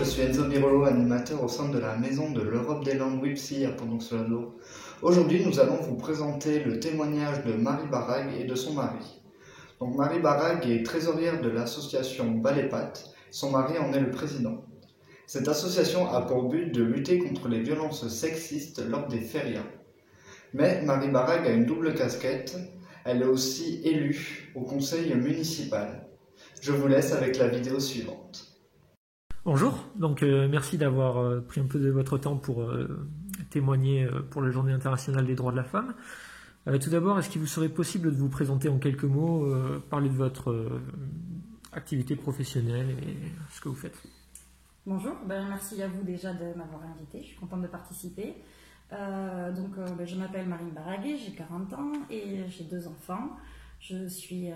suis Enzo Mirolo, animateur au sein de la Maison de l'Europe des langues WIPSI à Pont-Solano. Aujourd'hui, nous allons vous présenter le témoignage de Marie Barag et de son mari. Donc, Marie Barag est trésorière de l'association Balépat. Son mari en est le président. Cette association a pour but de lutter contre les violences sexistes lors des férias. Mais Marie Barag a une double casquette. Elle est aussi élue au conseil municipal. Je vous laisse avec la vidéo suivante. Bonjour, donc merci d'avoir pris un peu de votre temps pour témoigner pour la Journée internationale des droits de la femme. Tout d'abord, est-ce qu'il vous serait possible de vous présenter en quelques mots, parler de votre activité professionnelle et ce que vous faites? Bonjour, merci à vous déjà de m'avoir invité, je suis contente de participer. Je m'appelle Marie Barag, j'ai 40 ans et j'ai 2 enfants. Je suis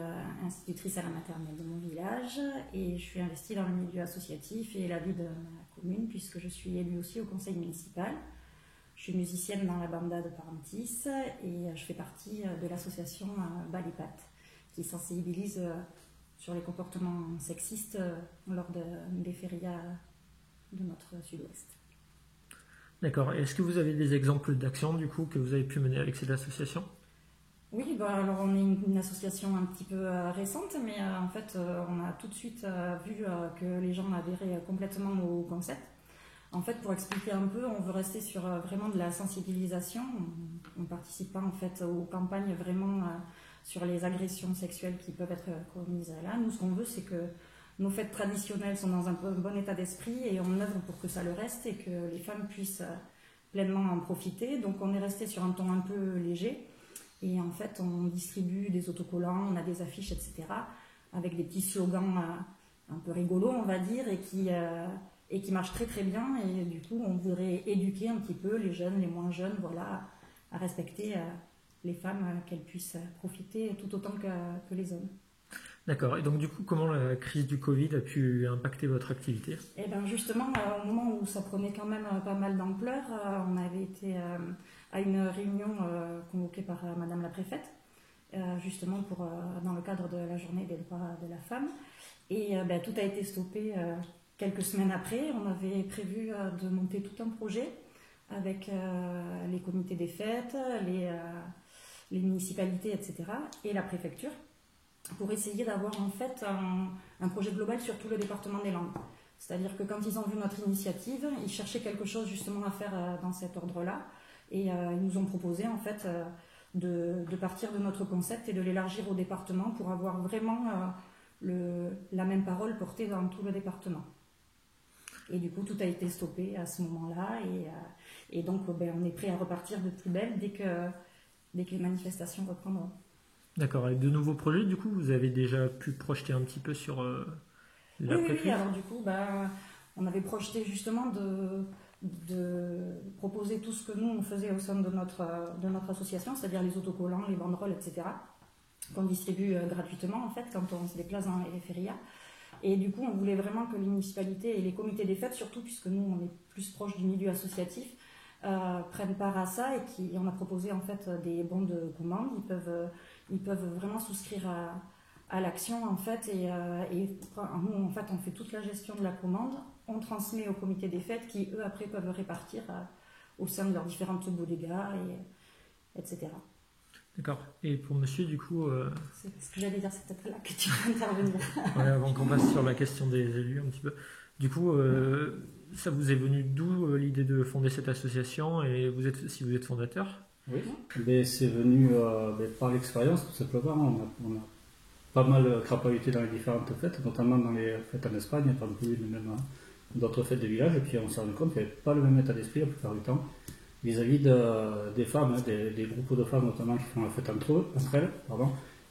institutrice à la maternelle de mon village et je suis investie dans le milieu associatif et la vie de ma commune puisque je suis élue aussi au conseil municipal. Je suis musicienne dans la banda de Parentis et je fais partie de l'association Balépat qui sensibilise sur les comportements sexistes lors des férias de notre sud-ouest. D'accord. Est-ce que vous avez des exemples d'actions du coup que vous avez pu mener avec cette association? Oui, alors on est une association un petit peu récente, mais en fait on a tout de suite vu que les gens adhéraient complètement au concept. En fait, pour expliquer un peu, on veut rester sur vraiment de la sensibilisation. On ne participe pas en fait aux campagnes vraiment sur les agressions sexuelles qui peuvent être commises là. Nous, ce qu'on veut, c'est que nos fêtes traditionnelles sont dans un bon état d'esprit et on œuvre pour que ça le reste et que les femmes puissent pleinement en profiter. Donc on est resté sur un ton un peu léger. Et en fait, on distribue des autocollants, on a des affiches, etc. avec des petits slogans un peu rigolos, on va dire, et qui marchent très très bien. Et du coup, on voudrait éduquer un petit peu les jeunes, les moins jeunes, voilà, à respecter les femmes, qu'elles puissent profiter tout autant que les hommes. D'accord. Et donc du coup, comment la crise du Covid a pu impacter votre activité? Eh bien justement, au moment où ça prenait quand même pas mal d'ampleur, on avait été à une réunion convoquée par Madame la Préfète, justement dans le cadre de la journée des droits de la femme. Et tout a été stoppé quelques semaines après. On avait prévu de monter tout un projet avec les comités des fêtes, les municipalités, etc. et la préfecture, pour essayer d'avoir en fait un projet global sur tout le département des Landes. C'est-à-dire que quand ils ont vu notre initiative, ils cherchaient quelque chose justement à faire dans cet ordre-là, et ils nous ont proposé en fait de partir de notre concept et de l'élargir au département pour avoir vraiment la même parole portée dans tout le département. Et du coup, tout a été stoppé à ce moment-là, et donc on est prêt à repartir de plus belle dès que les manifestations reprendront. D'accord. Avec de nouveaux projets, du coup, vous avez déjà pu projeter un petit peu sur l'après-crise? Oui, alors du coup, on avait projeté justement de proposer tout ce que nous, on faisait au sein de notre association, c'est-à-dire les autocollants, les banderoles, etc., qu'on distribue gratuitement, en fait, quand on se déplace dans les férias. Et du coup, on voulait vraiment que les municipalités et les comités des fêtes, surtout, puisque nous, on est plus proche du milieu associatif, prennent part à ça, et on a proposé en fait des bons de commande. Ils peuvent vraiment souscrire à l'action en fait, et nous en fait on fait toute la gestion de la commande, on transmet au comité des fêtes qui eux après peuvent répartir au sein de leurs différentes bodegas, etc. D'accord. Et pour monsieur, du coup... C'est ce que j'allais dire, c'est peut-être là que tu vas intervenir. Ouais, avant qu'on passe sur la question des élus un petit peu. Du coup, ça vous est venu d'où l'idée de fonder cette association, et si vous êtes fondateur? Oui, c'est venu par l'expérience tout simplement. On a pas mal crapahuté dans les différentes fêtes, notamment dans les fêtes en Espagne, pas plus, mais même d'autres fêtes de village, et puis on s'est rendu compte qu'il n'y avait pas le même état d'esprit la plupart du temps vis-à-vis des femmes, des groupes de femmes notamment qui font la fête entre elles,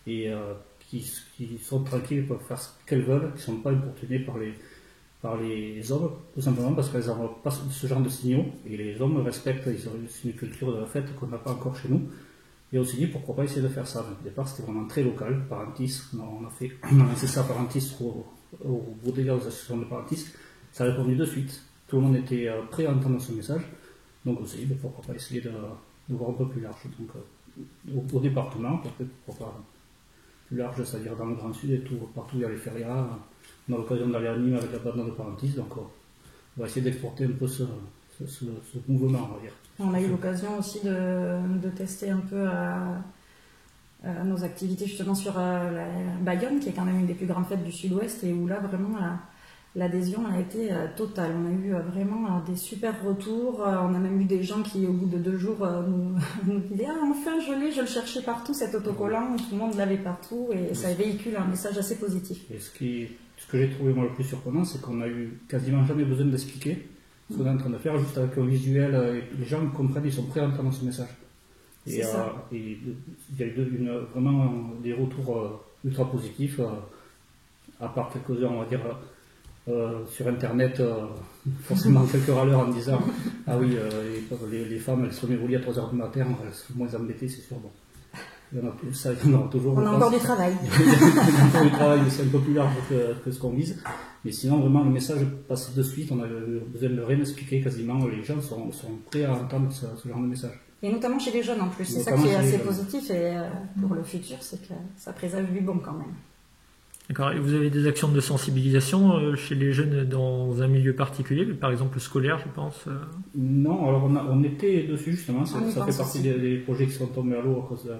et qui sont tranquilles, ils peuvent faire ce qu'elles veulent, qui ne sont pas importunées par les hommes, tout simplement parce qu'elles n'ont pas ce genre de signaux, et les hommes respectent, ils ont une culture de la fête qu'on n'a pas encore chez nous, et on s'est dit pourquoi pas essayer de faire ça. Au départ c'était vraiment très local, Parentis, on a lancé ça à Parentis, au bodega aux associations de Parentis, ça a répondu de suite, tout le monde était prêt à entendre ce message, donc on s'est dit pourquoi pas essayer de voir un peu plus large, donc au département, peut-être pourquoi pas plus large, c'est-à-dire dans le Grand Sud et tout, partout il y a les férias. On a l'occasion d'aller à Nîmes avec la bande de Parentis, donc va essayer d'exporter un peu ce mouvement, on va dire. On a eu l'occasion aussi de tester un peu nos activités justement sur la Bayonne, qui est quand même une des plus grandes fêtes du Sud-Ouest, et où là vraiment l'adhésion a été totale. On a eu vraiment des super retours. On a même eu des gens qui, au bout de 2 jours, nous disaient « Ah, enfin, je le cherchais partout, cet autocollant, tout le monde l'avait partout », et ça véhicule un message assez positif. Et ce que j'ai trouvé moi le plus surprenant, c'est qu'on a eu quasiment jamais besoin d'expliquer ce qu'on est en train de faire, juste avec un visuel, les gens comprennent, ils sont prêts à entendre ce message. Et il y a eu vraiment des retours ultra positifs, à part quelques-uns, on va dire, sur internet, forcément quelques râleurs en disant ah oui, les femmes elles se remettent au lit à 3h du matin, elles sont moins embêtées, c'est sûr. Bon. Il y en a toujours. On a encore du travail. Il y a encore du travail, mais c'est un peu plus large que ce qu'on vise. Mais sinon, vraiment, le message passe de suite. On a besoin de rien expliquer quasiment. Les gens sont prêts à entendre ce genre de message. Et notamment chez les jeunes en plus. C'est ça qui est assez positif. Et pour le futur, c'est que ça présage du bon quand même. D'accord. Et vous avez des actions de sensibilisation chez les jeunes dans un milieu particulier, par exemple scolaire, je pense Non, alors on était dessus justement. Ça fait partie des projets qui sont tombés à l'eau à cause de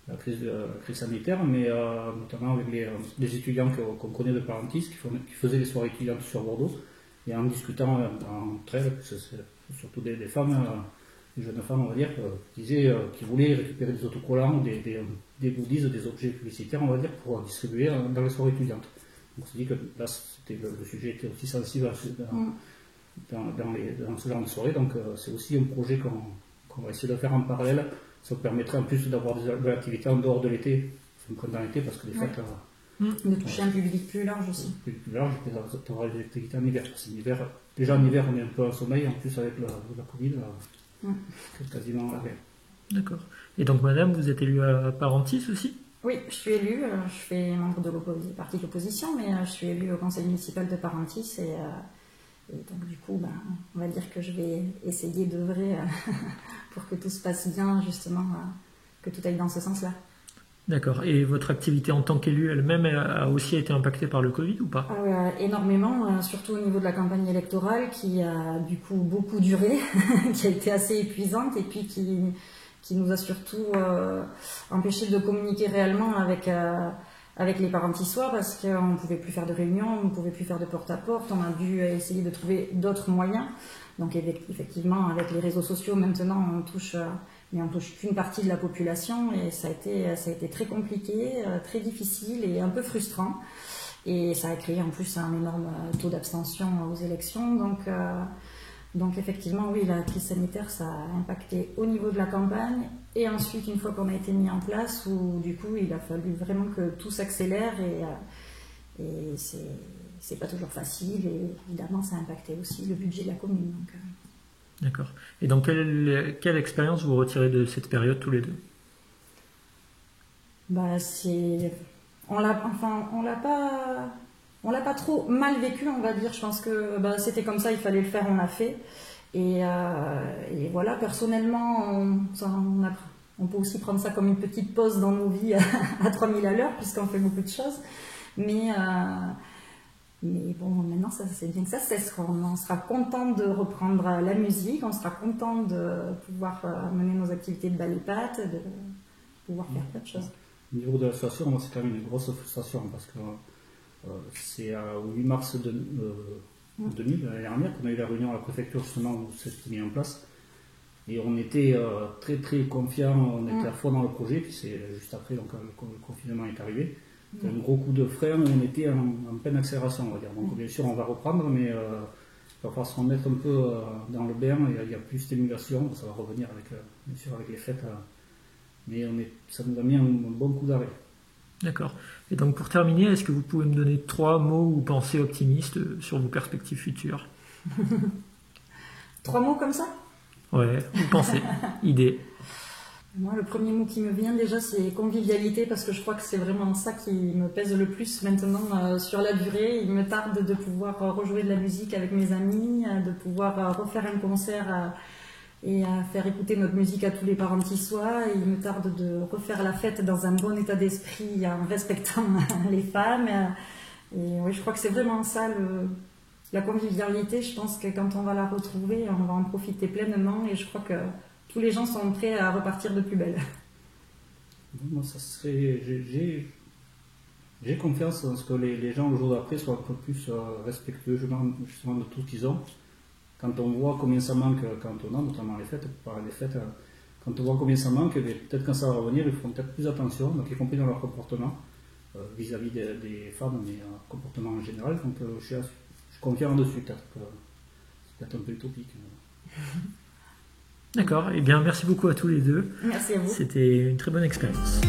la crise sanitaire, mais notamment avec les étudiants qu'on connaît de Parentis, qui faisaient des soirées étudiantes sur Bordeaux, et en discutant entre elles, surtout des femmes, des jeunes femmes, on va dire, qui voulaient récupérer des autocollants, des goodies, des objets publicitaires, on va dire, pour distribuer dans les soirées étudiantes. Donc on s'est dit que là, le sujet était aussi sensible dans ce genre de soirée, donc c'est aussi un projet qu'on va essayer de faire en parallèle. Ça vous permettrait en plus d'avoir de l'activité en dehors de l'été, printemps-été, parce que les fêtes... de toucher un public plus large aussi. Plus large, et d'avoir des activités en hiver. Déjà en hiver, on est un peu en sommeil, en plus avec la Covid, c'est quasiment la guerre. D'accord. Et donc madame, vous êtes élue à Parentis aussi ? Oui, je suis élue, je fais membre de parti de l'opposition, mais je suis élue au conseil municipal de Parentis, et donc du coup, on va dire que je vais essayer d'œuvrer pour que tout se passe bien, justement, que tout aille dans ce sens-là. D'accord. Et votre activité en tant qu'élue elle-même a aussi été impactée par le Covid ou pas ? Énormément, surtout au niveau de la campagne électorale qui a du coup beaucoup duré, qui a été assez épuisante et puis qui nous a surtout empêché de communiquer réellement avec les Parentissois parce qu'on ne pouvait plus faire de réunions, on ne pouvait plus faire de porte-à-porte, on a dû essayer de trouver d'autres moyens. Donc effectivement, avec les réseaux sociaux, maintenant, on touche qu'une partie de la population et ça a été très compliqué, très difficile et un peu frustrant. Et ça a créé en plus un énorme taux d'abstention aux élections. Donc effectivement, oui, la crise sanitaire, ça a impacté au niveau de la campagne. Et ensuite, une fois qu'on a été mis en place, où du coup, il a fallu vraiment que tout s'accélère et c'est pas toujours facile. Et évidemment, ça a impacté aussi le budget de la commune. D'accord. Et donc, quelle expérience vous retirez de cette période tous les deux ? On l'a pas trop mal vécu, on va dire. Je pense que c'était comme ça, il fallait le faire, on l'a fait. Et voilà, personnellement, on peut aussi prendre ça comme une petite pause dans nos vies à 3000 à l'heure, puisqu'on fait beaucoup de choses. Mais bon, maintenant, c'est bien que ça cesse. On sera content de reprendre la musique, on sera content de pouvoir mener nos activités de balai-pâte, de pouvoir faire plein de choses. Au niveau de l'association, c'est quand même une grosse frustration parce que c'est au 8 mars 2000, l'année dernière, qu'on a eu la réunion à la préfecture justement où c'était mis en place. Et on était très très confiants, on était à fond dans le projet, puis c'est juste après donc, le confinement est arrivé. C'était un gros coup de frein, on était en pleine accélération, on va dire. Donc bien sûr on va reprendre, mais il va falloir se remettre un peu dans le bain, il y a plus d'émulation, ça va revenir bien sûr avec les fêtes. Mais ça nous a mis un bon coup d'arrêt. D'accord. Et donc pour terminer, est-ce que vous pouvez me donner 3 mots ou pensées optimistes sur vos perspectives futures ? 3 mots comme ça ? Ouais, ou pensées, idées. Moi, le premier mot qui me vient déjà, c'est convivialité, parce que je crois que c'est vraiment ça qui me pèse le plus maintenant sur la durée. Il me tarde de pouvoir rejouer de la musique avec mes amis, de pouvoir refaire un concert et à faire écouter notre musique à tous les Parentissois. Il me tarde de refaire la fête dans un bon état d'esprit en respectant les femmes. Et oui, je crois que c'est vraiment ça la convivialité, je pense que quand on va la retrouver, on va en profiter pleinement et je crois que tous les gens sont prêts à repartir de plus belle. Moi, ça serait. J'ai confiance en ce que les gens le jour d'après soient un peu plus respectueux justement de tout ce qu'ils ont. Quand on voit combien ça manque quand on a, notamment les fêtes, pour parler des fêtes, quand on voit combien ça manque, peut-être quand ça va revenir, ils feront peut-être plus attention, donc y compris dans leur comportement, vis-à-vis des femmes, mais comportement en général. Donc je suis confiant dessus, peut-être que c'est peut-être un peu utopique. D'accord, eh bien merci beaucoup à tous les deux. Merci à vous. C'était une très bonne expérience.